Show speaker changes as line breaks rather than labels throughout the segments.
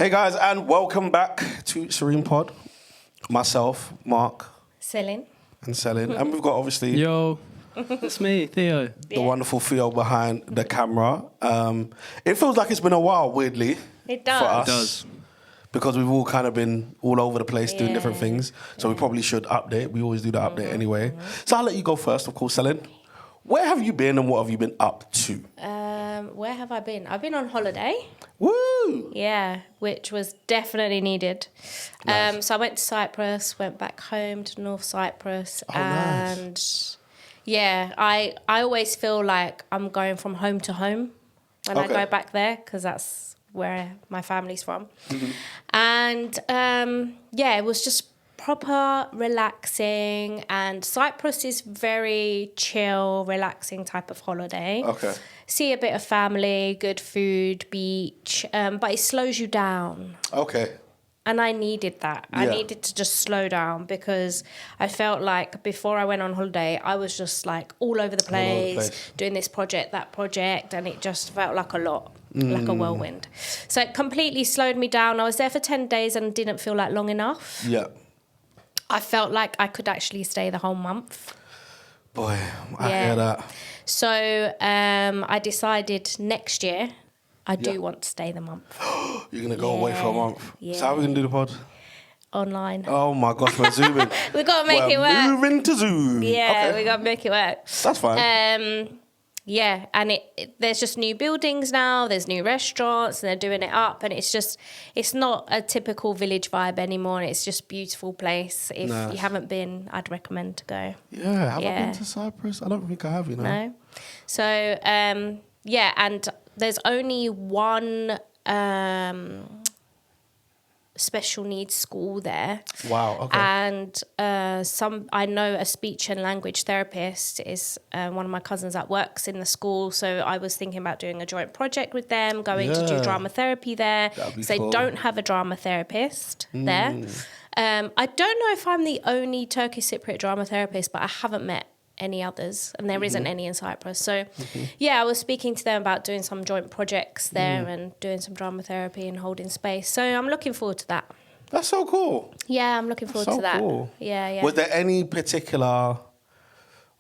Hey guys, and welcome back to Serene Pod. Myself, Mark,
Selin.
and Selin. And we've got obviously
Yo, it's me, Theo.
the wonderful Theo behind the camera. It feels like it's been a while, weirdly.
It does.
For us.
It does.
Because we've all kind of been all over the place doing different things. So we probably should update. We always do the update anyway. So I'll let you go first, of course, Selin. Where have you been and what have you been up to?
Where have I been? I've been on holiday.
Woo!
Yeah, which was definitely needed.
Nice.
So I went to Cyprus, went back home to North Cyprus.
Oh, nice.
And yeah, I always feel like I'm going from home to home when I
Okay.
go back there because that's where my family's from.
Mm-hmm.
And yeah, it was just proper relaxing, and Cyprus is very chill, relaxing type of holiday.
Okay.
See a bit of family, good food, beach, but it slows you down.
Okay.
And I needed that. I
Yeah.
needed to just slow down because I felt like before I went on holiday, I was just like all over the place, doing this project, that project, and it just felt like a lot, like a whirlwind. So it completely slowed me down. I was there for 10 days and didn't feel like long enough.
Yeah.
I felt like I could actually stay the whole month.
Boy, I
Yeah.
hear that.
So I decided next year I do
Yeah.
want to stay the month
You're going to go away for a month.
Yeah.
So how are we going to do the pod?
online.
Oh my gosh, we're zooming.
We got to make it work.
Moving to Zoom.
Yeah,
Okay.
we got to make it work.
That's fine.
Yeah, and there's just new buildings now, there's new restaurants, and they're doing it up, and it's not a typical village vibe anymore, it's just a beautiful place. If
Nice.
you haven't been, I'd recommend to go.
Yeah, have I
Yeah.
been to Cyprus? I don't think I have, you know.
No? So, yeah, and there's only one special needs school there.
Wow, okay.
And I know a speech and language therapist is one of my cousins that works in the school. So I was thinking about doing a joint project with them, going to do
Yeah.
drama therapy there.
That'd be
So
cool.
they don't have a drama therapist there. I don't know if I'm the only Turkish Cypriot drama therapist, but I haven't met any others, and there isn't any in Cyprus. So, yeah, I was speaking to them about doing some joint projects there and doing some drama therapy and holding space. So I'm looking forward to that.
That's so cool.
Yeah, I'm looking forward
So
to that.
cool.
Yeah.
Was there any particular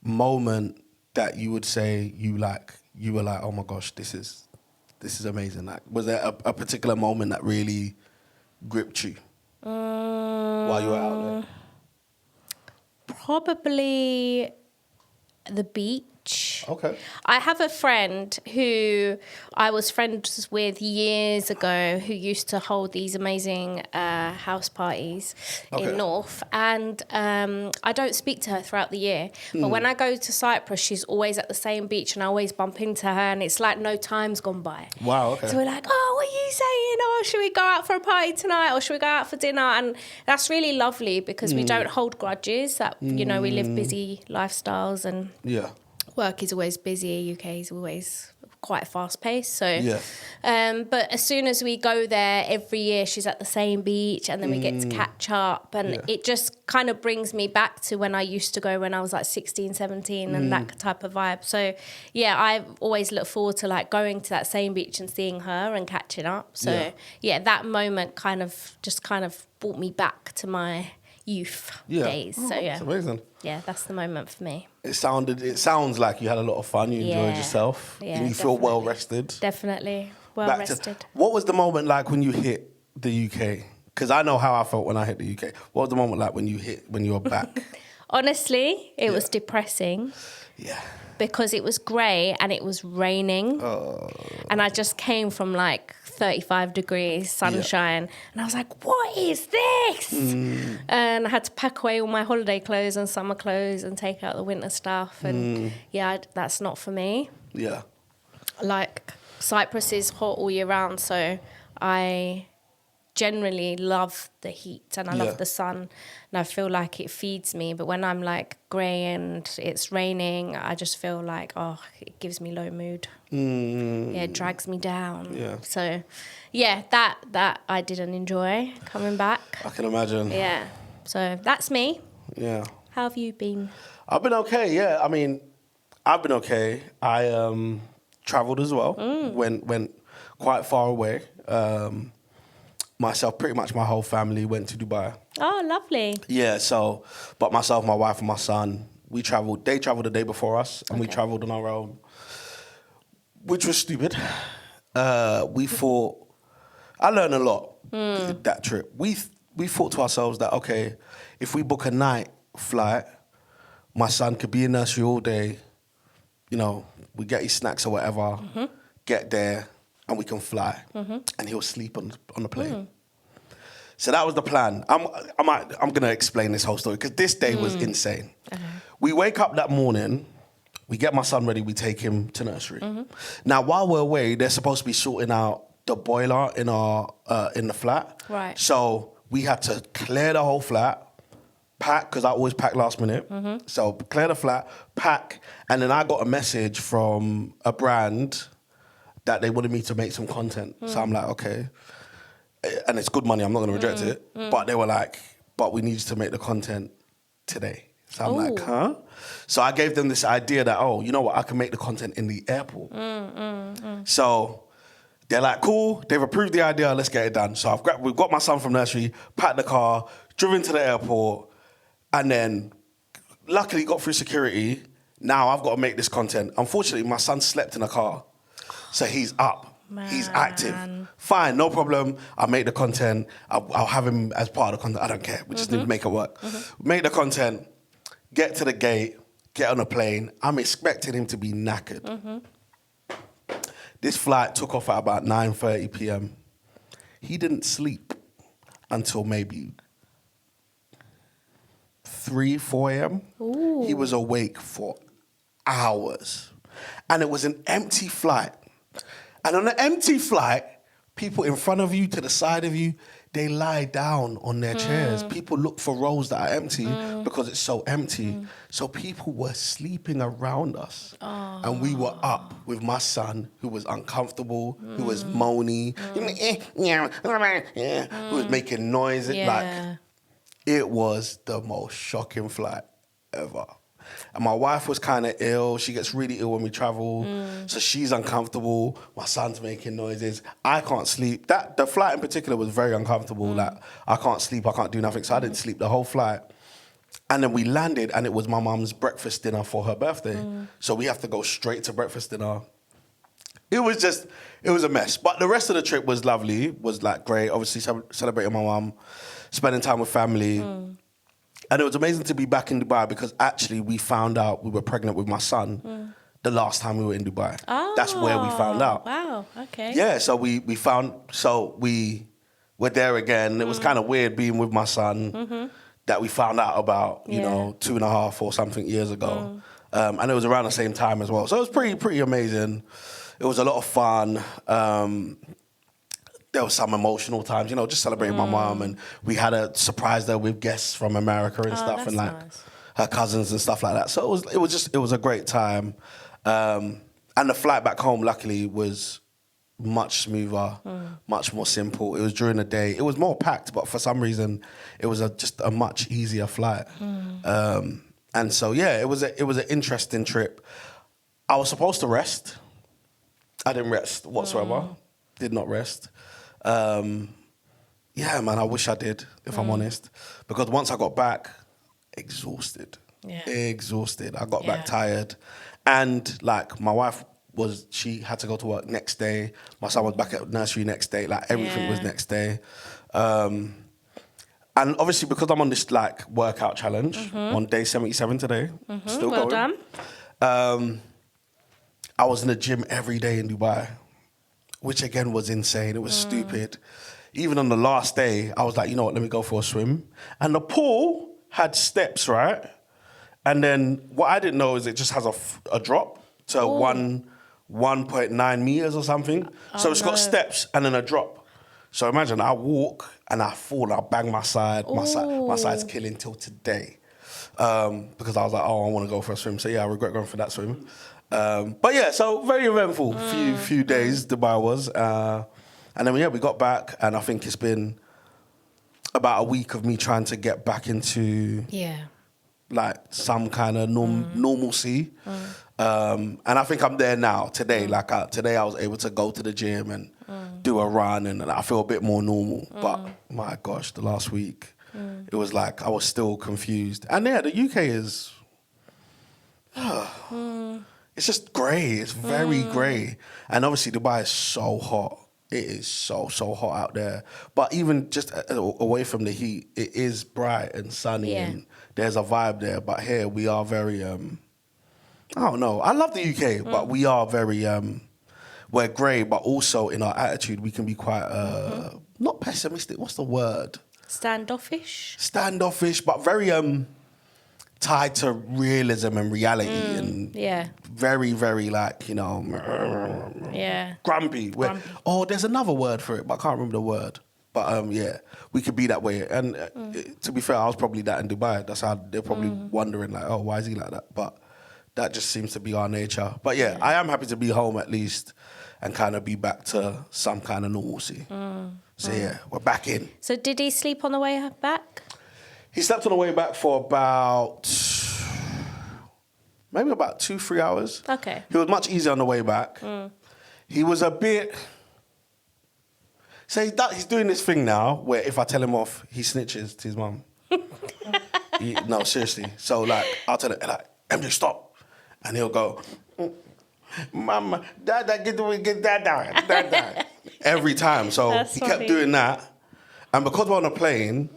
moment that you would say you were like, oh my gosh, this is amazing? Like, was there a particular moment that really gripped you while you were out there?
Probably the beach.
Okay.
I have a friend who I was friends with years ago who used to hold these amazing house parties
Okay.
in North, and I don't speak to her throughout the year, but when I go to Cyprus, she's always at the same beach, and I always bump into her, and it's like no time's gone by.
Wow, okay.
So we're like, oh, what are you saying? Oh, should we go out for a party tonight, or should we go out for dinner? And that's really lovely because we don't hold grudges. That we live busy lifestyles, and
Yeah.
work is always busy. UK is always quite fast paced. So,
Yeah.
but as soon as we go there every year, she's at the same beach, and then we get to catch up, and
Yeah.
it just kind of brings me back to when I used to go when I was like 16, 17, and that type of vibe. So, yeah, I always look forward to like going to that same beach and seeing her and catching up. So, yeah, that moment kind of brought me back to my youth
Yeah.
days.
Oh,
So, yeah.
That's amazing.
Yeah, that's the moment for me.
It sounds like you had a lot of fun, you enjoyed
Yeah.
yourself,
Yeah,
and you feel
definitely.
well rested.
Definitely. Well
Back to-
rested.
what was the moment like when you hit the UK? Because I know how I felt when I hit the UK. What was the moment like when you were back?
Honestly, it was depressing
Yeah.
because it was grey and it was raining. And I just came from like 35 degrees, sunshine. And I was like, what is this? And I had to pack away all my holiday clothes and summer clothes and take out the winter stuff. And yeah, that's not for me.
Yeah.
Like, Cyprus is hot all year round, so I generally love the heat and I
Yeah.
love the sun, and I feel like it feeds me. But when I'm like grey and it's raining, I just feel like, it gives me low mood. Yeah, it drags me down.
Yeah.
So, yeah, that I didn't enjoy coming back.
I can imagine.
Yeah. So that's me.
Yeah.
How have you been?
I've been okay, yeah. I mean, I've been okay. I travelled as well. Went quite far away. myself, pretty much my whole family went to Dubai.
Oh, lovely.
Yeah, so, but myself, my wife and my son, we travelled. They travelled the day before us, and we travelled on our own, which was stupid. We thought, I learned a lot that trip. We thought to ourselves that, okay, if we book a night flight, my son could be in nursery all day, you know, we get his snacks or whatever, get there, and we can fly, and he'll sleep on the plane. So that was the plan. I'm gonna explain this whole story because this day was insane. We wake up that morning, we get my son ready, we take him to nursery. Now while we're away, they're supposed to be sorting out the boiler in the flat.
Right.
So we had to clear the whole flat, pack, because I always pack last minute. So clear the flat, pack, and then I got a message from a brand that they wanted me to make some content. So I'm like, okay. And it's good money, I'm not going to reject it. But they were like, but we need you to make the content today. So I'm like, huh? So I gave them this idea that, oh, you know what, I can make the content in the airport. So they're like, cool, they've approved the idea, let's get it done. So we've got my son from nursery, packed the car, driven to the airport, and then luckily got through security. Now I've got to make this content. Unfortunately, my son slept in the car. So he's up. He's active. Fine, no problem. I'll make the content. I'll have him as part of the content. I don't care. We just need to make it work. Make the content, get to the gate, get on a plane. I'm expecting him to be knackered. This flight took off at about 9:30 p.m. He didn't sleep until maybe 3, 4 a.m. He was awake for hours. And it was an empty flight. And on an empty flight, people in front of you, to the side of you, they lie down on their chairs. People look for rows that are empty because it's so empty. So people were sleeping around us. And we were up with my son, who was uncomfortable, who was moany, who was making noises. Like, it was the most shocking flight ever. And my wife was kind of ill. She gets really ill when we travel. So she's uncomfortable. My son's making noises. I can't sleep. The flight in particular was very uncomfortable. Like, I can't sleep. I can't do nothing. So I didn't sleep the whole flight. And then we landed, and it was my mum's breakfast dinner for her birthday. So we have to go straight to breakfast dinner. It was a mess. But the rest of the trip was lovely, was like great. Obviously celebrating my mum, spending time with family. And it was amazing to be back in Dubai because actually we found out we were pregnant with my son the last time we were in Dubai. That's where we found out.
Wow, okay.
Yeah, so we were there again. It was kind of weird being with my son that we found out about, you know, 2.5 or something years ago. And it was around the same time as well. So it was pretty amazing. It was a lot of fun. There were some emotional times, you know, just celebrating my mum, and we had a surprise there with guests from America and stuff, and like her cousins and stuff like that. So it was a great time, and the flight back home, luckily, was much smoother, much more simple. It was during the day. It was more packed, but for some reason, it was just a much easier flight. And so yeah, it was an interesting trip. I was supposed to rest. I didn't rest whatsoever. Did not rest. Yeah, man, I wish I did, if I'm honest. Because once I got back, exhausted. Exhausted. I got back tired. And like my wife she had to go to work next day. My son was back at nursery next day. Like everything was next day. And obviously because I'm on this like workout challenge on day 77 today, still
well
going.
Done.
I was in the gym every day in Dubai, which again was insane. It was stupid. Even on the last day, I was like, you know what, let me go for a swim. And the pool had steps, right? And then what I didn't know is it just has a drop to 1.9 meters or something. So it's got steps and then a drop. So imagine I walk and I fall, I bang my side. My side's killing till today. Because I was like, oh, I want to go for a swim. So yeah, I regret going for that swim. But yeah, so very eventful few days Dubai was. And then we got back, and I think it's been about a week of me trying to get back into like some kind of normalcy. And I think I'm there now today. Like today I was able to go to the gym and do a run and I feel a bit more normal. But my gosh, the last week, it was like I was still confused. And yeah, the UK is, it's just grey. It's very grey. And obviously Dubai is so hot. It is so hot out there. But even just away from the heat, it is bright and sunny and there's a vibe there. But here we are very, I don't know. I love the UK, but we are very, we're grey, but also in our attitude, we can be quite, not pessimistic. What's the word?
Standoffish,
but very tied to realism and reality and very, very like, you know, grumpy. Oh, there's another word for it, but I can't remember the word. But yeah, we could be that way. And to be fair, I was probably that in Dubai. That's how they're probably wondering like, oh, why is he like that? But that just seems to be our nature. But yeah, I am happy to be home at least and kind of be back to some kind of normalcy. So yeah, we're back in.
So did he sleep on the way back?
He slept on the way back for maybe about 2-3 hours.
Okay.
He was much easier on the way back. He was a bit... So he's doing this thing now where if I tell him off, he snitches to his mum. No, seriously. So like, I'll tell him, like, MJ, stop. And he'll go, Mama, Dada, get Dada. Every time. So
That's
he
funny.
kept doing that. And because we're on a plane,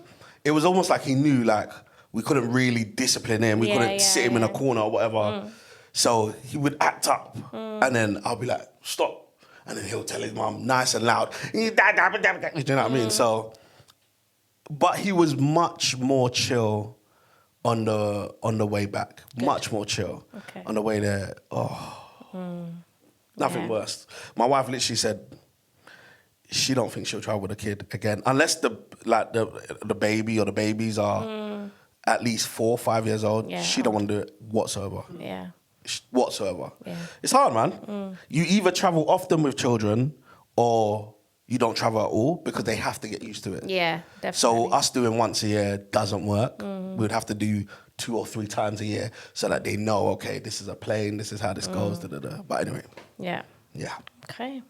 it was almost like he knew like we couldn't really discipline him. We couldn't sit him in a corner or whatever. So he would act up. And then I'll be like, stop. And then he'll tell his mum nice and loud. Do you know what I mean? So, but he was much more chill on the way back. Good. Much more chill.
Okay.
On the way there, nothing worse. My wife literally said she don't think she'll travel with a kid again unless the baby or the babies are at least 4 or 5 years old.
Yeah.
She don't want to do it whatsoever.
Yeah.
Whatsoever.
Yeah.
It's hard, man. You either travel often with children or you don't travel at all because they have to get used to it.
Yeah, definitely.
So us doing once a year doesn't work. We'd have to do 2 or 3 times a year so that they know, okay, this is a plane, this is how this goes, da-da-da. But anyway.
Yeah.
Yeah.
Okay.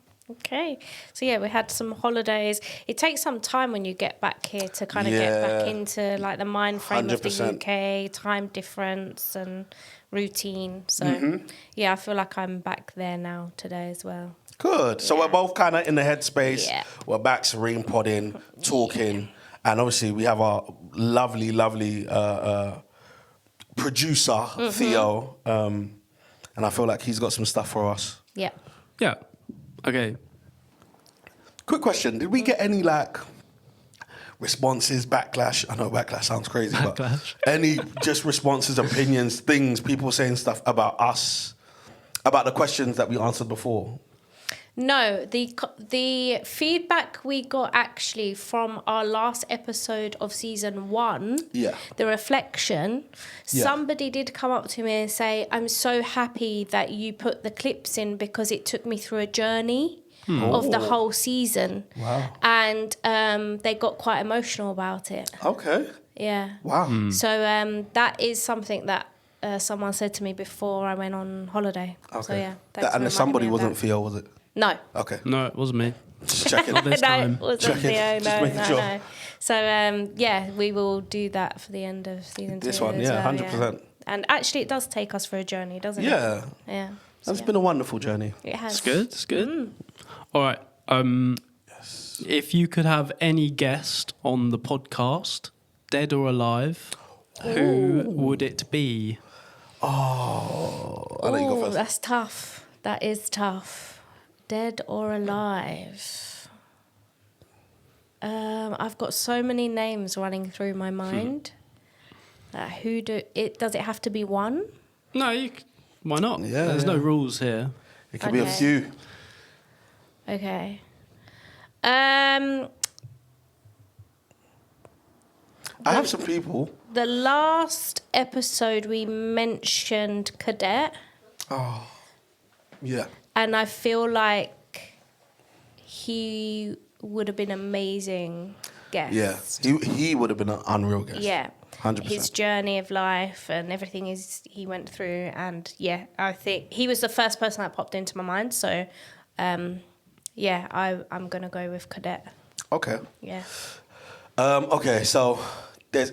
So yeah, we had some holidays. It takes some time when you get back here to kind of get back into like the mind frame
100%.
of the UK, time difference and routine. So yeah, I feel like I'm back there now today as well.
Good. So we're both kind of in the headspace.
Yeah.
We're back Serene Podding, talking. And obviously we have our lovely producer, Theo. And I feel like he's got some stuff for us.
Yeah.
Yeah. Okay.
Quick question. Did we get any like responses, backlash? I know backlash sounds crazy, but any just responses, opinions, things, people saying stuff about us, about the questions that we answered before?
No, the feedback we got actually from our last episode of season 1, the reflection, somebody did come up to me and say, I'm so happy that you put the clips in because it took me through a journey of the whole season.
Wow.
And they got quite emotional about it.
Okay.
Yeah.
Wow.
So that is something that someone said to me before I went on holiday.
Okay.
So yeah.
And somebody wasn't Theo, was it?
No.
Okay.
No, it wasn't me.
Just checking.
Not this time.
No, it wasn't Theo.
Just making sure.
No. So, yeah, we will do that for the end of season 2.
This one,
as well,
100%.
And actually, it does take us for a journey, doesn't it?
Yeah.
Yeah.
It's been a wonderful journey.
It has.
It's good. All right. If you could have any guest on the podcast, dead or alive, who would it be?
Oh, I'll let you go first.
That's tough. That is tough. Dead or alive? I've got so many names running through my mind. Does it have to be one?
No, why not?
Yeah,
There's no rules here.
It could be a few.
Okay.
I have some people.
The last episode we mentioned Cadet.
Oh, yeah.
And I feel like he would have been an amazing guest.
Yeah, he would have been an unreal guest.
Yeah.
100%.
His journey of life and everything he went through. And yeah, I think he was the first person that popped into my mind. So yeah, I'm going to go with Cadet.
Okay.
Yeah.
Okay, so there's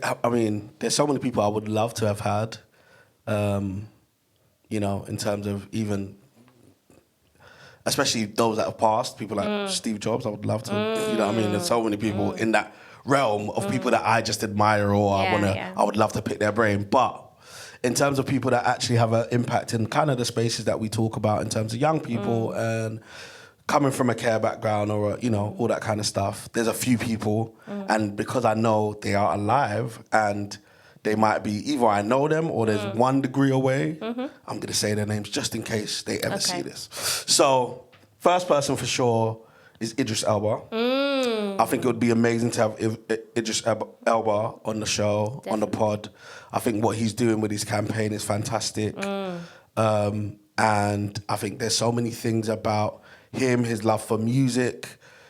so many people I would love to have had, in terms of even, especially those that have passed, people like Steve Jobs, I would love to, there's so many people in that realm of people that I just admire or I would love to pick their brain. But in terms of people that actually have an impact in kind of the spaces that we talk about in terms of young people and coming from a care background or, all that kind of stuff, there's a few people. And because I know they are alive and they might be, either I know them or there's 1 degree away, I'm going to say their names just in case they ever see this. So, first person for sure is Idris Elba. I think it would be amazing to have Idris Elba on the show, on the pod. I think what he's doing with his campaign is fantastic. And I think there's so many things about him, his love for music,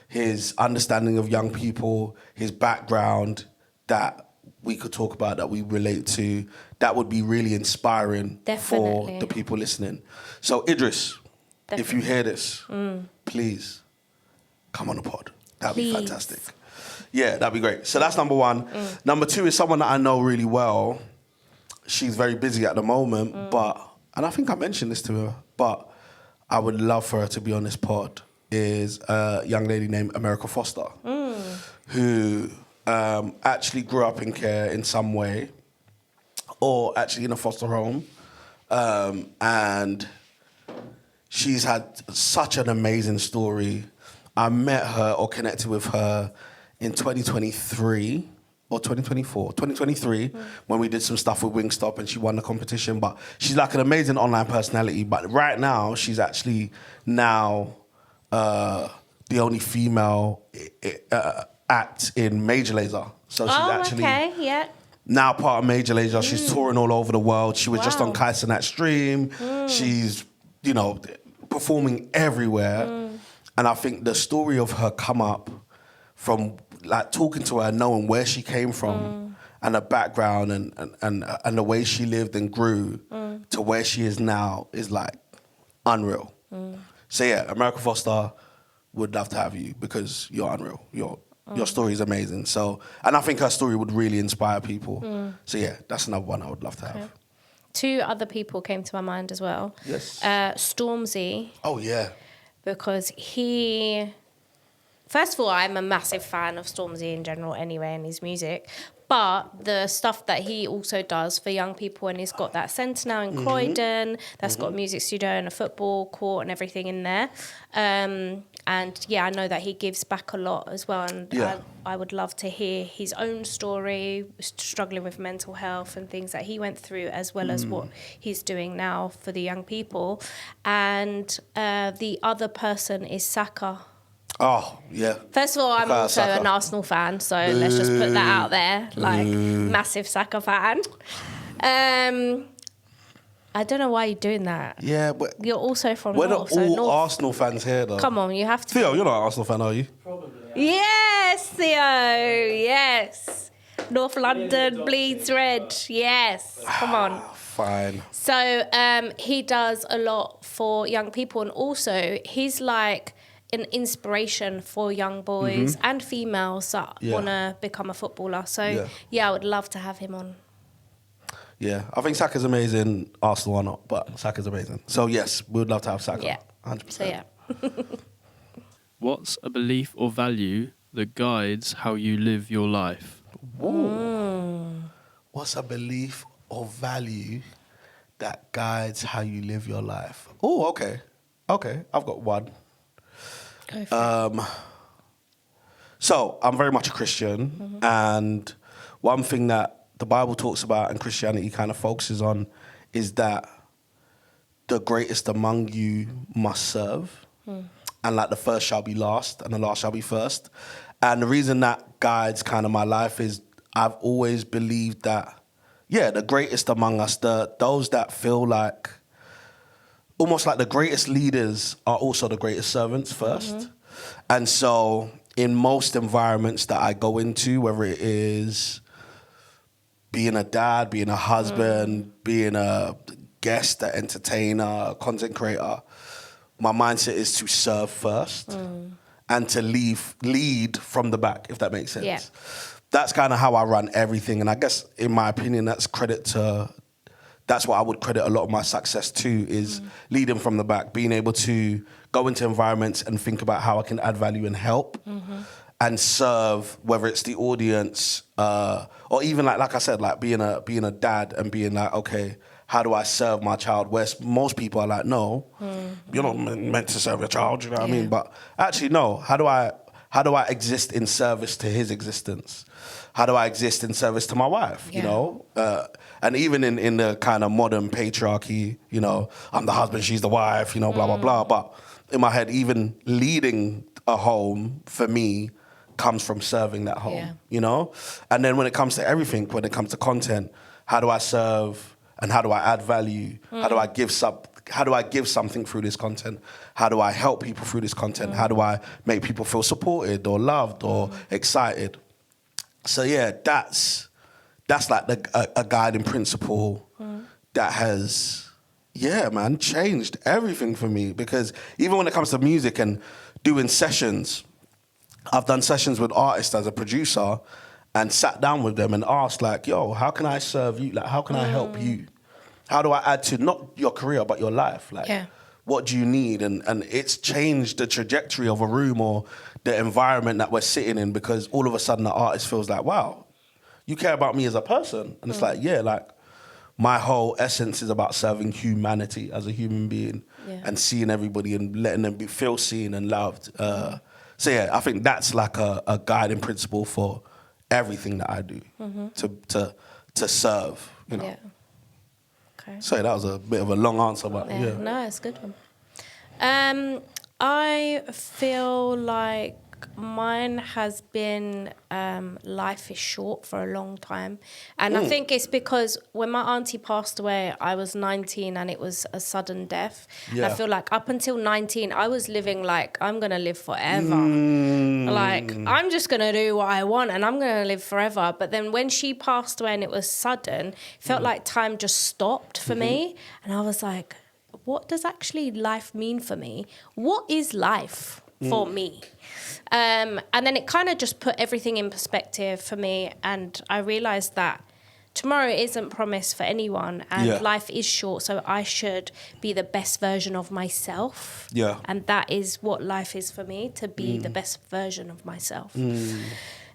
his understanding of young people, his background that we could talk about, that we relate to, that would be really inspiring for the people listening. So Idris, if you hear this, please come on the pod. That'd be fantastic. Yeah, that'd be great. So that's number 1. Number 2 is someone that I know really well. She's very busy at the moment, and I think I mentioned this to her, but I would love for her to be on this pod, is a young lady named America Foster, who actually grew up in care in some way, or actually in a foster home. And she's had such an amazing story. I met her or connected with her in 2023 or 2023, when we did some stuff with Wingstop and she won the competition. But she's like an amazing online personality. But right now, she's actually now the only female act in Major Lazer. So she's actually now part of Major Lazer. She's touring all over the world. She was just on Kaiser Stream. She's, performing everywhere. And I think the story of her come up from like talking to her, knowing where she came from and her background and the way she lived and grew to where she is now is like unreal. So yeah, America Foster, would love to have you because you're unreal. Your story is amazing. So, and I think her story would really inspire people. So yeah, that's another one I would love to have.
2 other people came to my mind as well.
Yes.
Stormzy.
Oh yeah.
Because first of all, I'm a massive fan of Stormzy in general anyway and his music. But the stuff that he also does for young people, and he's got that centre now in Croydon, that's got a music studio and a football court and everything in there. And yeah, I know that he gives back a lot as well. And I would love to hear his own story, struggling with mental health and things that he went through, as well as what he's doing now for the young people. And the other person is Saka.
Oh, yeah.
First of all, I'm also an Arsenal fan, so let's just put that out there. Like, massive Saka fan. I don't know why you're doing that.
Yeah, but...
You're also from
We're
North.
not all
North...
Arsenal fans here, though.
Come on, you have to...
Theo, you're not an Arsenal fan, are you?
Probably.
Yes, Theo, yes. North London bleeds red, yes. Come on.
Fine.
So he does a lot for young people, and also he's like an inspiration for young boys and females that want to become a footballer. So yeah, I would love to have him on.
Yeah, I think Saka's amazing, Arsenal or not, but Saka's amazing. So yes, we would love to have Saka.
Yeah.
100%.
So yeah.
What's a belief or value that guides how you live your life?
What's a belief or value that guides how you live your life? Oh, okay. Okay, I've got one.
Go for it.
So I'm very much a Christian, and one thing that the Bible talks about and Christianity kind of focuses on is that the greatest among you must serve. And like the first shall be last and the last shall be first. And the reason that guides kind of my life is I've always believed that, the greatest among us, those that feel like, almost like the greatest leaders are also the greatest servants first. And so in most environments that I go into, whether it is being a dad, being a husband, being a guest, an entertainer, a content creator, my mindset is to serve first and to lead from the back, if that makes sense.
Yeah.
That's kind of how I run everything. And I guess, in my opinion, that's what I would credit a lot of my success to, is leading from the back, being able to go into environments and think about how I can add value and help and serve, whether it's the audience or even like I said, like being a dad and being like, okay, how do I serve my child? Where most people are like, no, you're not meant to serve your child, you know what I mean? But actually, no, how do I exist in service to his existence? How do I exist in service to my wife, you know? And even in the kind of modern patriarchy, you know, I'm the husband, she's the wife, you know, blah, blah, blah. But in my head, even leading a home, for me, comes from serving that home, you know? And then when it comes to everything, when it comes to content, how do I serve and how do I add value? How do I give something through this content? How do I help people through this content? How do I make people feel supported or loved or excited? So yeah, that's like a guiding principle that has, changed everything for me. Because even when it comes to music and doing sessions, I've done sessions with artists as a producer and sat down with them and asked, like, yo, how can I serve you? Like, how can I help you? How do I add to not your career, but your life? Like, what do you need? And it's changed the trajectory of a room or the environment that we're sitting in, because all of a sudden the artist feels like, wow, you care about me as a person. And it's like, my whole essence is about serving humanity as a human being and seeing everybody and letting them feel seen and loved. So yeah, I think that's like a guiding principle for everything that I do, to serve, you know.
Yeah. Okay.
Sorry, that was a bit of a long answer, but yeah.
No, it's a good one. I feel like mine has been life is short for a long time. And I think it's because when my auntie passed away, I was 19 and it was a sudden death.
Yeah.
And I feel like up until 19, I was living like, I'm going to live forever. Like, I'm just going to do what I want and I'm going to live forever. But then when she passed away and it was sudden, it felt like time just stopped for me. And I was like, what does actually life mean for me? What is life for me? And then it kind of just put everything in perspective for me. And I realized that tomorrow isn't promised for anyone and life is short. So I should be the best version of myself. Yeah. And that is what life is for me, to be the best version of myself.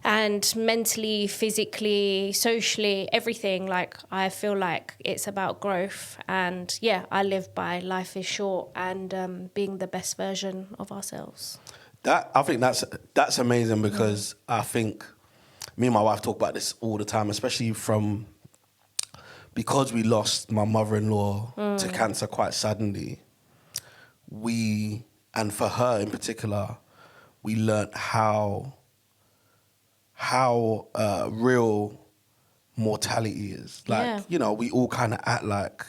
And mentally, physically, socially, everything, like, I feel like it's about growth. And I live by life is short and being the best version of ourselves.
I think that's amazing, because I think me and my wife talk about this all the time, especially because we lost my mother-in-law to cancer quite suddenly. And for her in particular, we learnt how real mortality is. Like, you know, we all kind of act like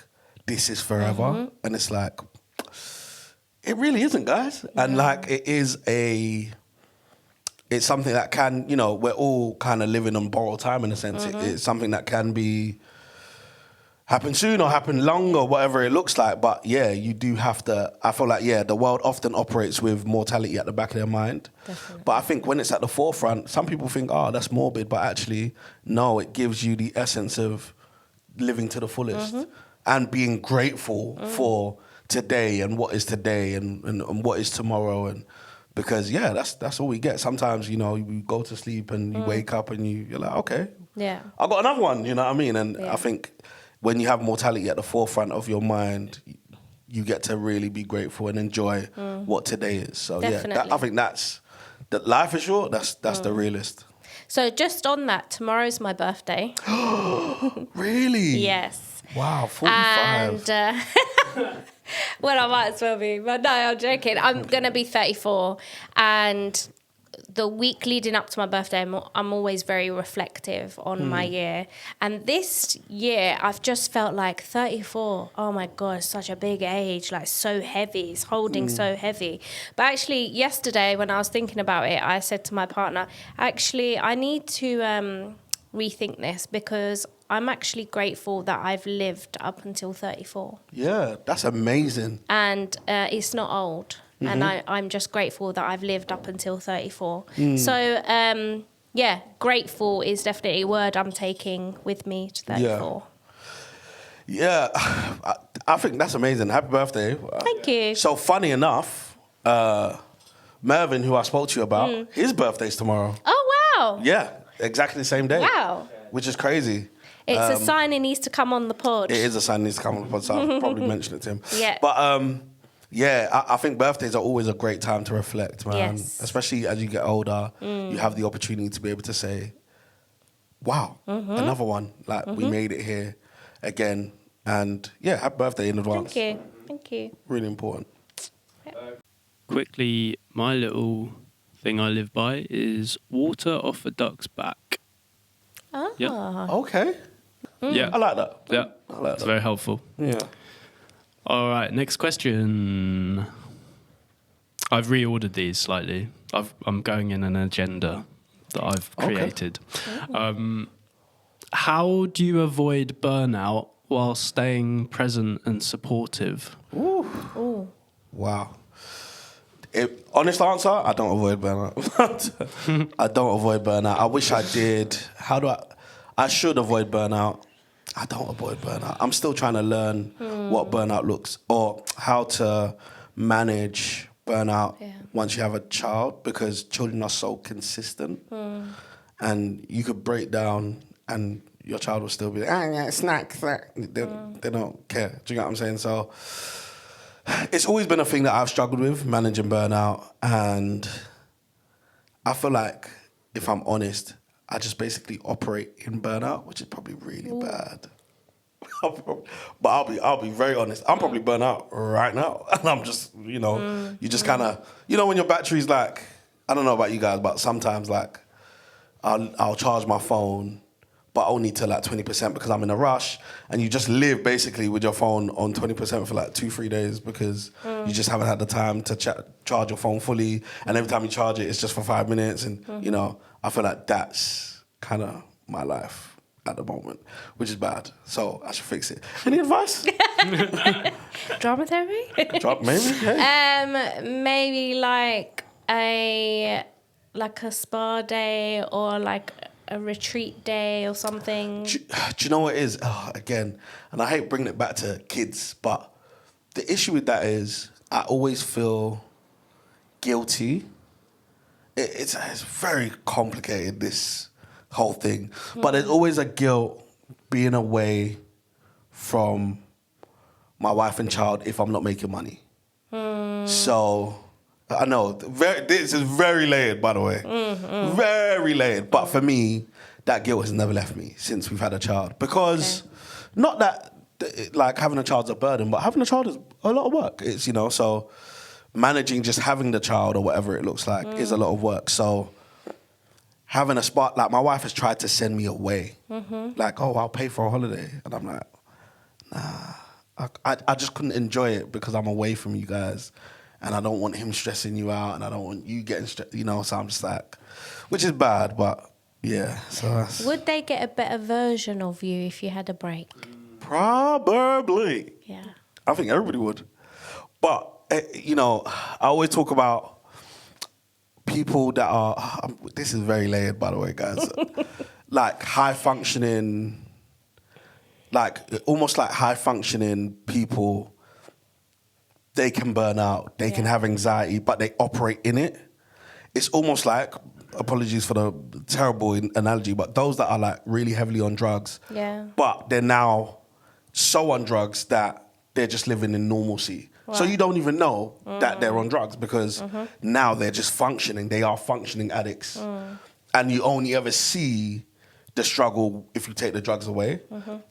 this is forever. And it's like, it really isn't, guys. And like, it's something that can, you know, we're all kind of living on borrowed time in a sense. It's something that can happen soon or happen long or whatever it looks like. But you do have to, I feel like, the world often operates with mortality at the back of their mind. Definitely. But I think when it's at the forefront, some people think, oh, that's morbid. But actually, no, it gives you the essence of living to the fullest and being grateful for today and what is today and what is tomorrow. And because, that's all we get. Sometimes, you know, you go to sleep and you wake up and you're like, okay, I got another one, you know what I mean? And I think when you have mortality at the forefront of your mind, you get to really be grateful and enjoy what today is. So I think that life is short. That's the realist. So
just on that, tomorrow's my birthday.
Really?
Yes.
Wow, 45.
And well, I might as well be, but no, I'm joking. I'm gonna be 34, and the week leading up to my birthday, I'm always very reflective on my year. And this year, I've just felt like 34, oh my God, such a big age, like so heavy, it's holding so heavy. But actually, yesterday, when I was thinking about it, I said to my partner, actually, I need to rethink this, because I'm actually grateful that I've lived up until 34.
Yeah, that's amazing.
And it's not old. And I'm just grateful that I've lived up until 34. So, yeah, grateful is definitely a word I'm taking with me to 34.
Yeah, I think that's amazing. Happy birthday.
Thank you.
So funny enough, Mervyn, who I spoke to you about, his birthday's tomorrow.
Oh, wow.
Yeah, exactly the same day.
Wow.
Which is crazy.
It's a sign he needs to come on the pod.
It is a sign he needs to come on the pod, so I'll probably mention it to him.
Yeah.
But yeah, I think birthdays are always a great time to reflect, man.
Yes.
Especially as you get older, you have the opportunity to be able to say, wow, another one. Like, we made it here again. And yeah, happy birthday in advance.
Thank you.
Really important.
Quickly, my little thing I live by is water off a duck's back.
Ah.
Yeah.
Okay.
Yeah.
I like that.
Yeah.
I like
It's
that.
very helpful.
Yeah.
All right, next question. I've reordered these slightly. I'm going in an agenda that I've created. How do you avoid burnout while staying present and supportive?
Ooh.
Wow. Honest answer, I don't avoid burnout. I don't avoid burnout. I wish I did. I should avoid burnout. I don't avoid burnout. I'm still trying to learn what burnout looks, or how to manage burnout once you have a child, because children are so consistent. And you could break down and your child will still be like, yeah, snack. They don't care. Do you get what I'm saying? So it's always been a thing that I've struggled with, managing burnout. And I feel like, if I'm honest, I just basically operate in burnout, which is probably really bad. But I'll be very honest. I'm probably burnt out right now. And I'm just, you just kind of, when your battery's like, I don't know about you guys, but sometimes like I'll charge my phone, but only to like 20% because I'm in a rush. And you just live basically with your phone on 20% for like 2-3 days because you just haven't had the time to charge your phone fully. And every time you charge it, it's just for 5 minutes. And, I feel like that's kind of my life at the moment, which is bad. So I should fix it. Any advice?
Drama therapy?
Maybe? Hey.
Maybe like a spa day or like a retreat day or something.
Do you know what it is? Again, and I hate bringing it back to kids, but the issue with that is I always feel guilty. It's very complicated, this whole thing. But there's always a guilt being away from my wife and child if I'm not making money. So I know, this is very layered, by the way. Very layered. But for me, that guilt has never left me since we've had a child. Because not that like having a child's a burden, but having a child is a lot of work. It's, so managing just having the child or whatever it looks like is a lot of work. So having a spot, like my wife has tried to send me away. Like, I'll pay for a holiday. And I'm like, nah, I just couldn't enjoy it because I'm away from you guys. And I don't want him stressing you out and I don't want you getting stressed, so I'm just like, which is bad, but yeah. So
Would they get a better version of you if you had a break?
Probably.
Yeah.
I think everybody would. But, I always talk about people that are, this is very layered, by the way, guys, like high-functioning, almost like high-functioning people. They can burn out, they can have anxiety, but they operate in it. It's almost like, apologies for the terrible analogy, but those that are like really heavily on drugs, but they're now so on drugs that they're just living in normalcy. Wow. So you don't even know that they're on drugs because now they're just functioning. They are functioning addicts. And you only ever see the struggle if you take the drugs away.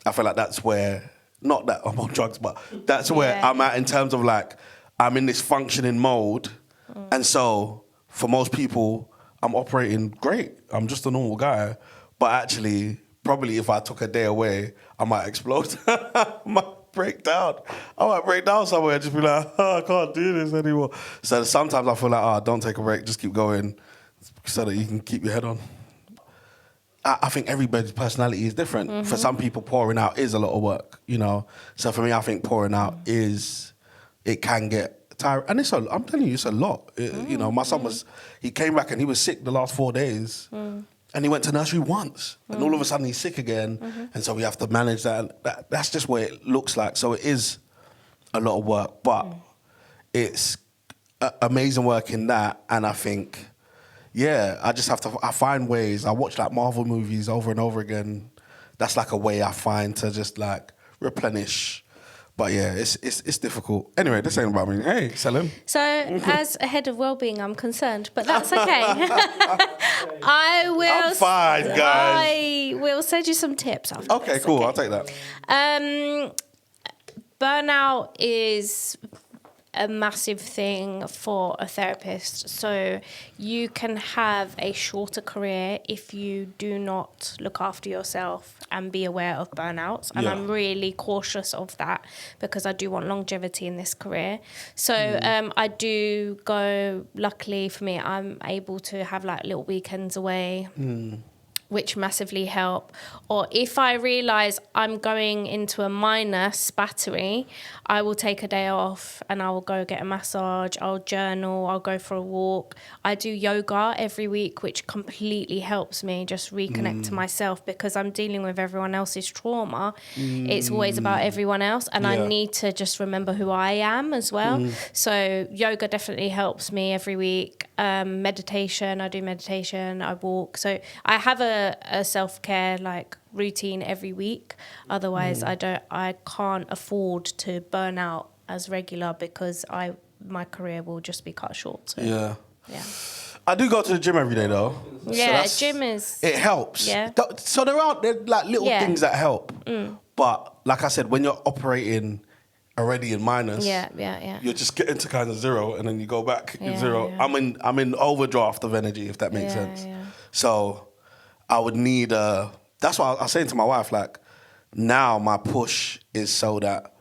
I feel like that's where, not that I'm on drugs, but that's where I'm at in terms of like, I'm in this functioning mode. And so for most people, I'm operating great. I'm just a normal guy. But actually, probably if I took a day away, I might explode. I might break down. I might break down somewhere and just be like, I can't do this anymore. So sometimes I feel like, don't take a break, just keep going so that you can keep your head on. I think everybody's personality is different. For some people, pouring out is a lot of work, you know. So for me, I think pouring out it can get tiring. And I'm telling you, it's a lot. You know, my son he came back and he was sick the last 4 days. And he went to nursery once. And all of a sudden he's sick again. And so we have to manage that. That's just what it looks like. So it is a lot of work. But it's amazing work in that. And I think, yeah, I find ways. I watch like Marvel movies over and over again. That's like a way I find to just like replenish. But yeah, it's difficult. Anyway, this ain't about me. Hey, Selin.
So, as a head of wellbeing, I'm concerned, but that's okay. I'm
fine, guys.
I will send you some tips after.
Okay,
this,
cool.
okay?
I'll take that.
Burnout is a massive thing for a therapist. So you can have a shorter career if you do not look after yourself and be aware of burnouts. And I'm really cautious of that because I do want longevity in this career. So I do go, luckily for me, I'm able to have like little weekends away. Which massively help. Or if I realise I'm going into a minor spattery, I will take a day off and I will go get a massage, I'll journal, I'll go for a walk. I do yoga every week, which completely helps me just reconnect to myself because I'm dealing with everyone else's trauma. It's always about everyone else and I need to just remember who I am as well. So yoga definitely helps me every week. Meditation, I do meditation, I walk. So I have a self-care like routine every week. Otherwise I can't afford to burn out as regular because my career will just be cut short. So, yeah.
I do go to the gym every day though.
Yeah,
so
gym is...
It helps.
Yeah.
So there are like little things that help. But like I said, when you're operating already in minus, you're just getting to kind of zero and then you go back in zero. Yeah. I'm in overdraft of energy, if that makes sense. Yeah. So I would need that's what I was saying to my wife, like now my push is so that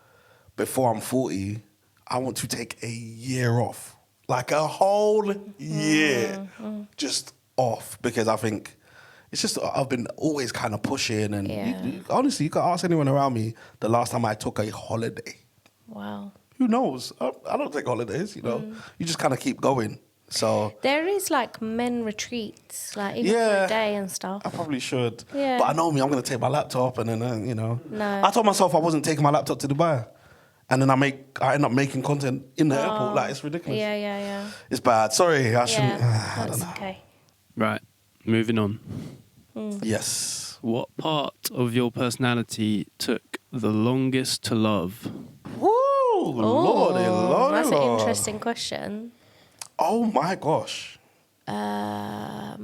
before I'm 40, I want to take a year off. Like a whole year just off because I think it's just I've been always kind of pushing and honestly, you can ask anyone around me the last time I took a holiday.
Wow.
Who knows? I don't take holidays, you know. You just kind of keep going. So
there is like men retreats, like even for a day and stuff.
I probably should.
Yeah.
But I know me, I'm going to take my laptop and then, you know.
No.
I told myself I wasn't taking my laptop to Dubai. And then I end up making content in the airport. Like, it's ridiculous.
Yeah.
It's bad. Sorry, I shouldn't. I don't know.
Okay.
Right, moving on.
Yes.
What part of your personality took the longest to love?
Woo! Lordy.
That's an interesting question.
Oh my gosh. Why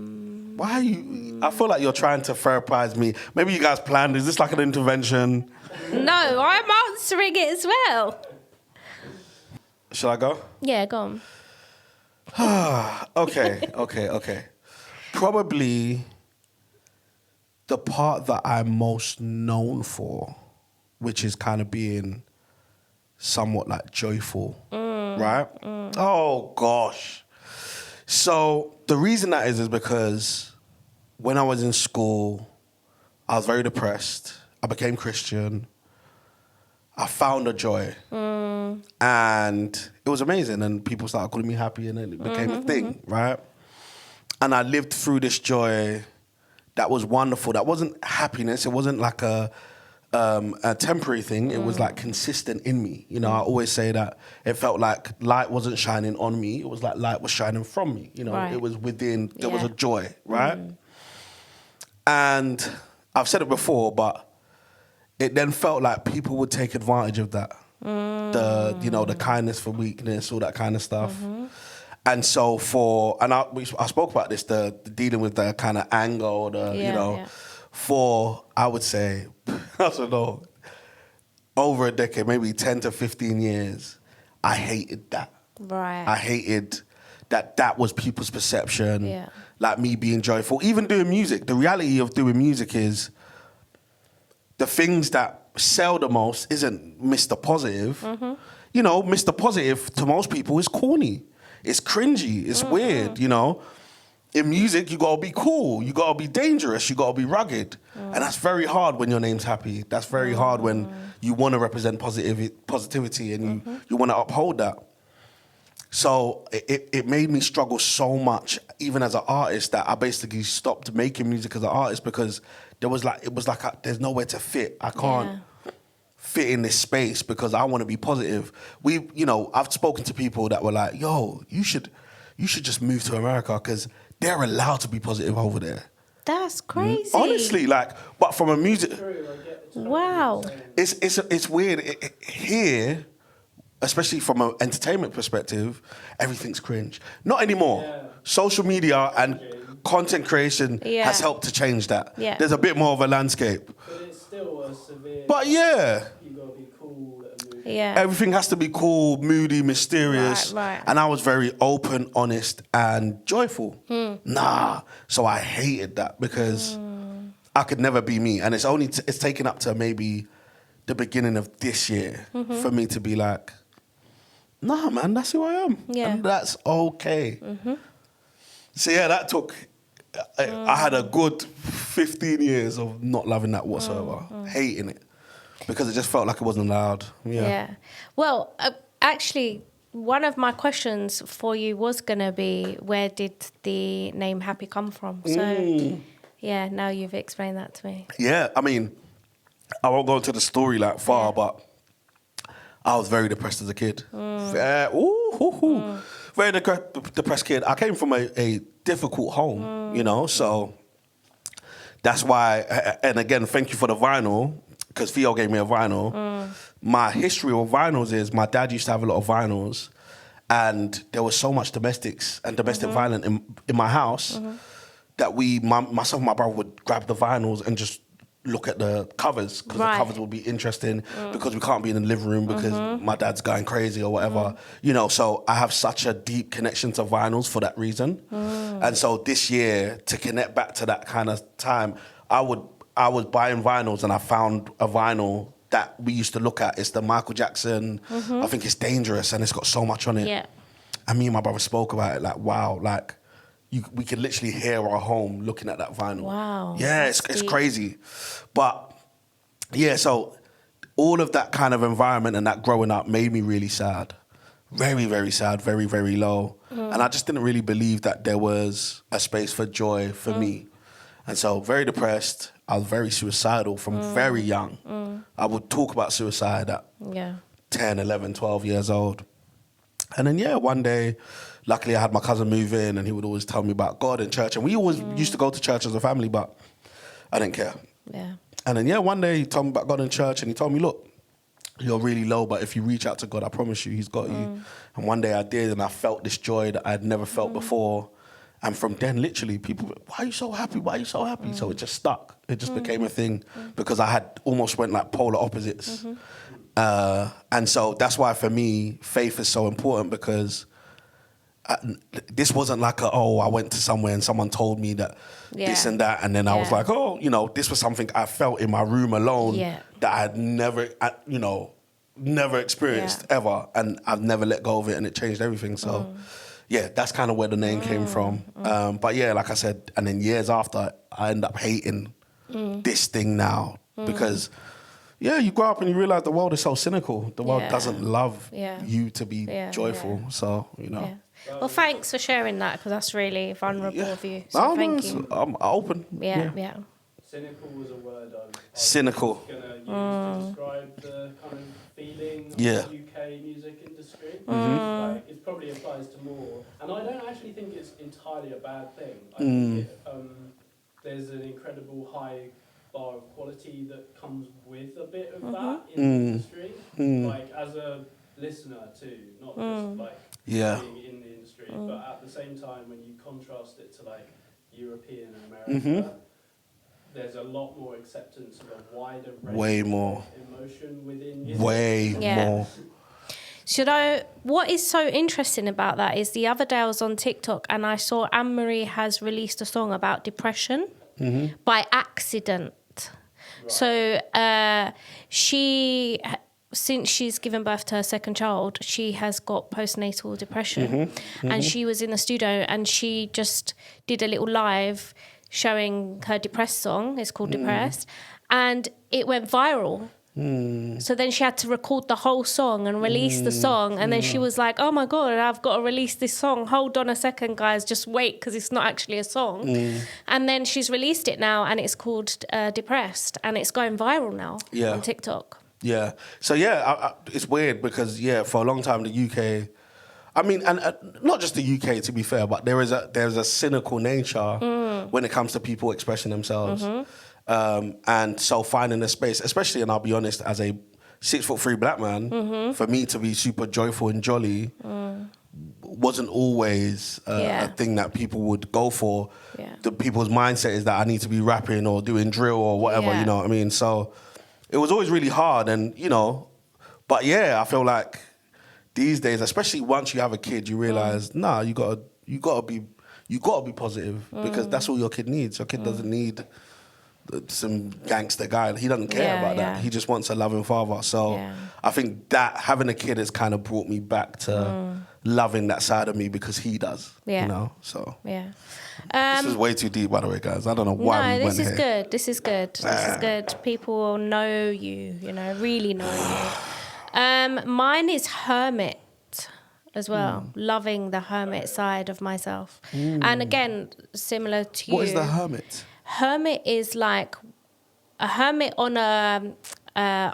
are you... I feel like you're trying to therapize me. Maybe you guys planned. Is this like an intervention?
No, I'm answering it as well.
Shall I go?
Yeah, go on.
Okay. Probably the part that I'm most known for, which is kind of being somewhat like joyful, right? Oh gosh. So the reason that is because when I was in school, I was very depressed. I became Christian. I found a joy. And it was amazing. And people started calling me happy and then it became a thing, right? And I lived through this joy that was wonderful. That wasn't happiness. It wasn't like a temporary thing. It was like consistent in me. You know, I always say that it felt like light wasn't shining on me. It was like light was shining from me. You know, It was within, there was a joy, right? And I've said it before, but it then felt like people would take advantage of that. The kindness for weakness, all that kind of stuff. And so I spoke about this, the dealing with the kind of anger or for, I would say, I don't know, over a decade, maybe 10 to 15 years, I hated that.
Right.
I hated that was people's perception, like me being joyful. Even doing music, the reality of doing music is the things that sell the most isn't Mr. Positive. You know, Mr. Positive to most people is corny. It's cringy. It's weird, you know. in music, you got to be cool. You got to be dangerous. You got to be rugged. And that's very hard when your name's Happy. That's very hard when you want to represent positivity and you want to uphold that. So it made me struggle so much, even as an artist, that I basically stopped making music as an artist because there's nowhere to fit. I can't fit in this space because I want to be positive. I've spoken to people that were like, yo, you should just move to America because they're allowed to be positive over there.
That's crazy.
Honestly, but from a music...
Wow.
It's weird. Here, especially from an entertainment perspective, everything's cringe. Not anymore. Yeah. Social media and content creation has helped to change that. Yeah. There's a bit more of a landscape.
But it's still a severe...
But yeah.
You got to be cool and moody.
Yeah.
Everything has to be cool, moody, mysterious.
Right.
And I was very open, honest, and joyful. So I hated that because I could never be me. And it's taken up to maybe the beginning of this year for me to be like, nah, man, that's who I am. Yeah. And that's okay. So yeah, that took... I had a good 15 years of not loving that whatsoever, hating it, because it just felt like it wasn't allowed. Yeah.
Well, actually, one of my questions for you was going to be, where did the name Happy come from? So, yeah, now you've explained that to me.
Yeah, I mean, I won't go into the story far, but I was very depressed as a kid. Very depressed kid. I came from a difficult home, so that's why, and again, thank you for the vinyl, because Theo gave me a vinyl. My history with vinyls is my dad used to have a lot of vinyls, and there was so much domestic violence in my house that myself and my brother would grab the vinyls and just look at the covers, because the covers will be interesting, because we can't be in the living room because my dad's going crazy or whatever. So I have such a deep connection to vinyls for that reason. And so this year, to connect back to that kind of time, I was buying vinyls and I found a vinyl that we used to look at. It's the Michael Jackson, I think it's Dangerous, and it's got so much on it. Yeah. And me and my brother spoke about it, wow, we could literally hear our home looking at that vinyl.
Wow.
Yeah, it's crazy. But yeah, so all of that kind of environment and that growing up made me really sad. Very, very sad, very, very low. And I just didn't really believe that there was a space for joy for me. And so very depressed. I was very suicidal from very young. I would talk about suicide at 10, 11, 12 years old. And then, one day, luckily I had my cousin move in and he would always tell me about God and church. And we always used to go to church as a family, but I didn't care. Yeah. And then, one day he told me about God and church and he told me, look, you're really low, but if you reach out to God, I promise you, he's got you. And one day I did, and I felt this joy that I had never felt before. And from then, literally, people were, why are you so happy? Why are you so happy? So it just stuck. It just became a thing because I had almost went like polar opposites. And so that's why for me, faith is so important, because this wasn't like I went to somewhere and someone told me that this and that. And then I was like, this was something I felt in my room alone that I had never experienced ever. And I've never let go of it, and it changed everything. So that's kind of where the name came from. But like I said, and then years after, I end up hating this thing now because... you grow up and you realize the world is so cynical. The world doesn't love you to be joyful. So, Yeah.
Well, thanks for sharing that, because that's really vulnerable of you. So thank you.
I'm open.
Yeah.
Cynical was a word I was
cynical.
going to use to describe the kind of feeling of the UK music industry. It probably applies to more. And I don't actually think it's entirely a bad thing. I think there's an incredible high bar of quality that comes with a bit of that in the industry, as a listener too, not just being in the industry, but at the same time when you contrast it to European and America, there's a lot more acceptance of a wider range of emotion within music.
More.
What is so interesting about that is the other day I was on TikTok and I saw Anne-Marie has released a song about depression by accident. Right. So she since she's given birth to her second child, she has got postnatal depression. And she was in the studio and she just did a little live showing her depressed song. It's called Depressed. And it went viral. So then she had to record the whole song and release the song. And then she was like, oh my God, I've got to release this song. Hold on a second, guys. Just wait, because it's not actually a song. And then she's released it now and it's called Depressed. And it's going viral now on TikTok.
Yeah. So, it's weird because, for a long time, the UK... I mean, and not just the UK, to be fair, but there's a cynical nature when it comes to people expressing themselves. And so finding a space, especially, and I'll be honest, as a 6'3" black man, for me to be super joyful and jolly wasn't always a thing that people would go for. The people's mindset is that I need to be rapping or doing drill or whatever, you know what I mean? So it was always really hard and, but I feel like these days, especially once you have a kid, you realise, you gotta be positive because that's all your kid needs. Your kid doesn't need some gangster guy. He doesn't care about that. He just wants a loving father. So I think that having a kid has kind of brought me back to loving that side of me because he does. So this is way too deep, by the way, guys. I don't know why we went here.
This is good. This is good. People will know you, really know you. Mine is hermit as well. Loving the hermit side of myself. And again, similar to you.
What is the hermit?
Hermit is like a hermit on a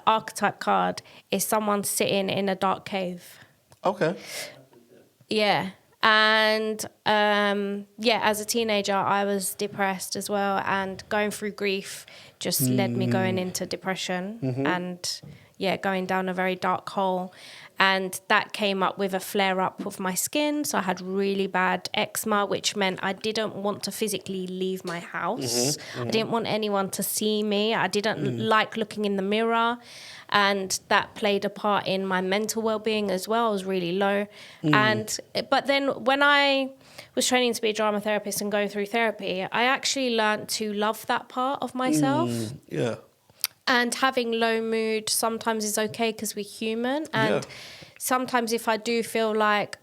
archetype card is someone sitting in a dark cave.
Okay.
Yeah. And as a teenager, I was depressed as well, and going through grief just led me going into depression and going down a very dark hole. And that came up with a flare-up of my skin. So I had really bad eczema, which meant I didn't want to physically leave my house. I didn't want anyone to see me. I didn't like looking in the mirror. And that played a part in my mental well-being as well. I was really low. But then when I was training to be a drama therapist and going through therapy, I actually learned to love that part of myself. And having low mood sometimes is okay because we're human. And sometimes if I do feel like,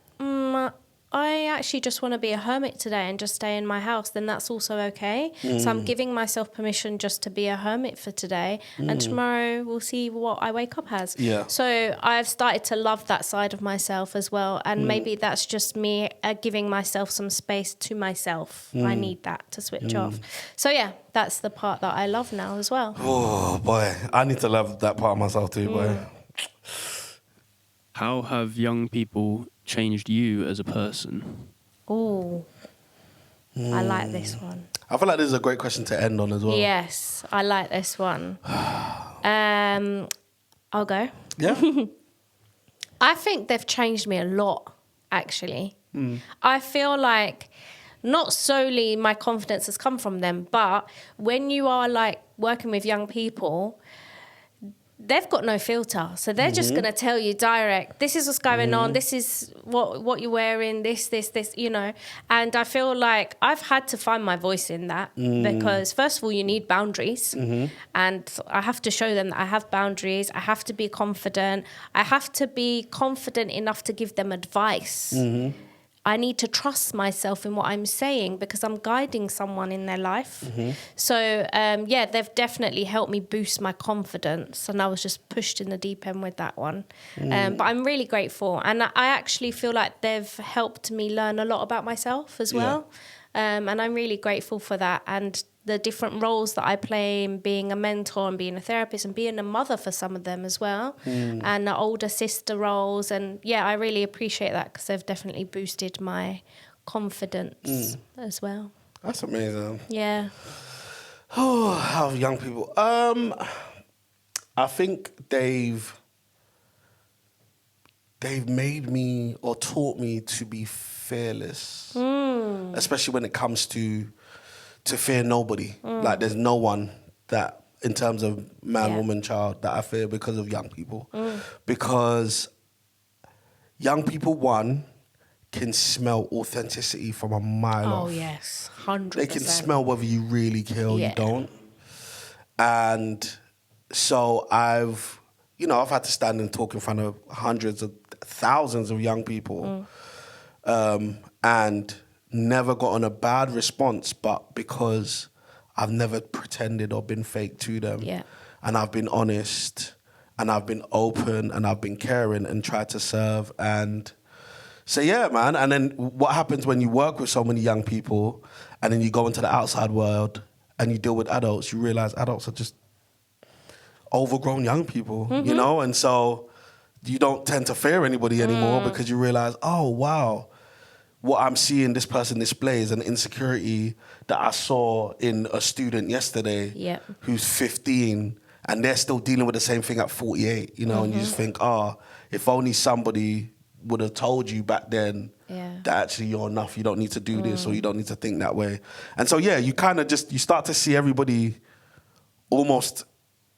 I actually just want to be a hermit today and just stay in my house, then that's also okay. So I'm giving myself permission just to be a hermit for today. And tomorrow we'll see what I wake up as. So I've started to love that side of myself as well. And maybe that's just me giving myself some space to myself. I need that to switch off. So that's the part that I love now as well.
Oh, boy. I need to love that part of myself too, boy.
How have young people changed you as a person?
Oh, I like this one.
I feel like this is a great question to end on as well.
Yes, I like this one. I'll go.
Yeah.
I think they've changed me a lot, actually. I feel like not solely my confidence has come from them, but when you are like working with young people, they've got no filter. So they're just going to tell you direct, this is what's going on, this is what you're wearing, this, And I feel like I've had to find my voice in that because, first of all, you need boundaries. And I have to show them that I have boundaries. I have to be confident. I have to be confident enough to give them advice. I need to trust myself in what I'm saying because I'm guiding someone in their life. So, they've definitely helped me boost my confidence. And I was just pushed in the deep end with that one. But I'm really grateful. And I actually feel like they've helped me learn a lot about myself as well. And I'm really grateful for that. And the different roles that I play in being a mentor and being a therapist and being a mother for some of them as well. And the older sister roles. And I really appreciate that because they've definitely boosted my confidence as well.
That's amazing.
Yeah.
Oh, how young people. I think they've made me or taught me to be fearless. Especially when it comes to fear nobody. Like there's no one that, in terms of man, woman, child, that I fear because of young people. Because young people, one, can smell authenticity from a mile off.
Oh, yes, 100%.
They can smell whether you really care or you don't. And so I've you know, I've had to stand and talk in front of hundreds of thousands of young people, and never gotten a bad response, but because I've never pretended or been fake to them.
Yeah.
And I've been honest, and I've been open, and I've been caring and tried to serve. And so, yeah, man. And then what happens when you work with so many young people and then you go into the outside world and you deal with adults, you realize adults are just overgrown young people, you know? And so you don't tend to fear anybody anymore because you realize, oh, wow, what I'm seeing this person display is an insecurity that I saw in a student yesterday who's 15 and they're still dealing with the same thing at 48, you know? And you just think, if only somebody would have told you back then that actually you're enough, you don't need to do this or you don't need to think that way. And so, yeah, you kind of you start to see everybody almost,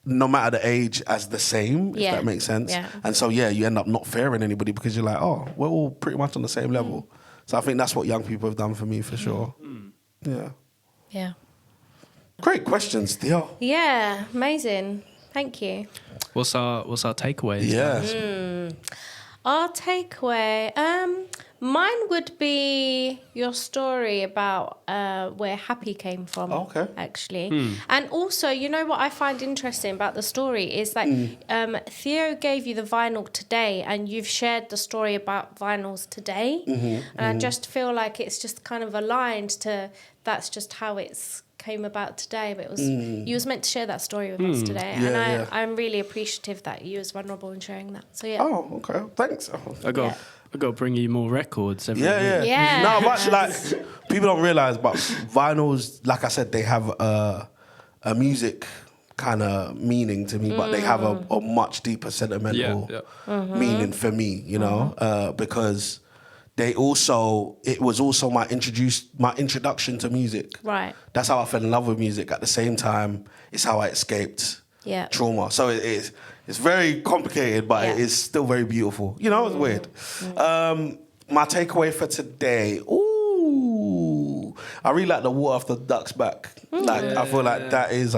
no matter the age, as the same, if that makes sense. Yeah. And so, yeah, you end up not fearing anybody because you're like, oh, we're all pretty much on the same level. So I think that's what young people have done for me, for sure. Yeah.
Yeah.
Great questions, Theo.
Yeah, amazing. Thank you.
What's our takeaway?
Yeah.
Our takeaway, mine would be your story about where happy came from.
Okay.
Actually, and also, you know what I find interesting about the story is that Theo gave you the vinyl today, and you've shared the story about vinyls today, and I just feel like it's just kind of aligned to that's just how it's came about today, but it was you was meant to share that story with us today, and I'm really appreciative that you was vulnerable in sharing that. So yeah.
Oh, okay. Thanks.
I got to bring you more records every week.
Yeah.
No, but like people don't realize, but vinyls, like I said, they have a music kind of meaning to me, but they have a much deeper sentimental meaning for me, you know, because it was also my introduction to music.
Right.
That's how I fell in love with music. At the same time, it's how I escaped trauma. So it's very complicated, but it is still very beautiful. You know, it's weird. My takeaway for today, I really like the water off the duck's back. I feel like that is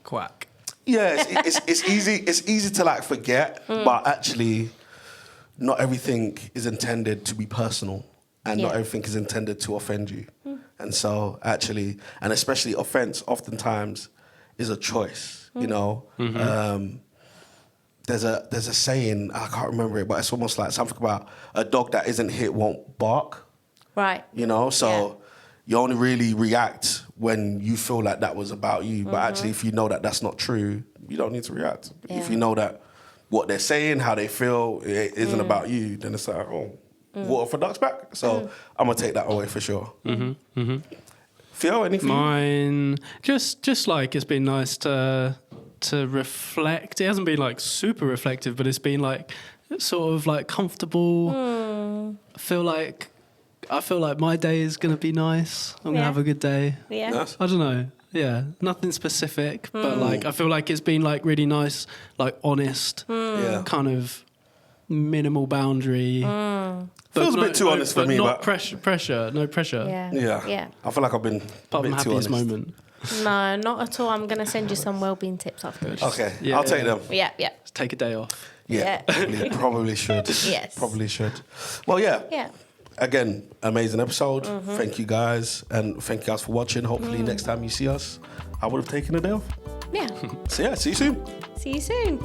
quack.
Yeah, it's easy. It's easy to like forget, but actually, not everything is intended to be personal, and not everything is intended to offend you. And so, actually, and especially offense, oftentimes is a choice. You know, there's a saying, I can't remember it, but it's almost like something about a dog that isn't hit won't bark.
Right.
You know, so you only really react when you feel like that was about you. But actually, if you know that that's not true, you don't need to react. If you know that what they're saying, how they feel, it isn't about you, then it's like, water for duck's back. So I'm going to take that away for sure. Theo, anything?
Mine, just like it's been nice to reflect. It hasn't been like super reflective, but it's been like sort of like comfortable. I feel like my day is going to be nice. I'm going to have a good day.
Yeah.
Yes.
I don't know. Yeah, nothing specific, but like I feel like it's been like really nice, like honest, kind of minimal boundary.
Feels a bit too honest for me,
not
but
pressure, no pressure.
Yeah.
I feel like I've been
Apart from
a bit too
happiest
honest.
moment.
No, not at all. I'm going to send you some wellbeing tips afterwards.
Okay,
Yeah,
I'll take them.
Yeah.
Let's take a day off.
Yeah, probably should.
Yes.
Probably should. Well, yeah.
Yeah.
Again, amazing episode. Thank you guys, and thank you guys for watching. Hopefully next time you see us, I would have taken a day off.
Yeah.
So yeah, see you soon.
See you soon.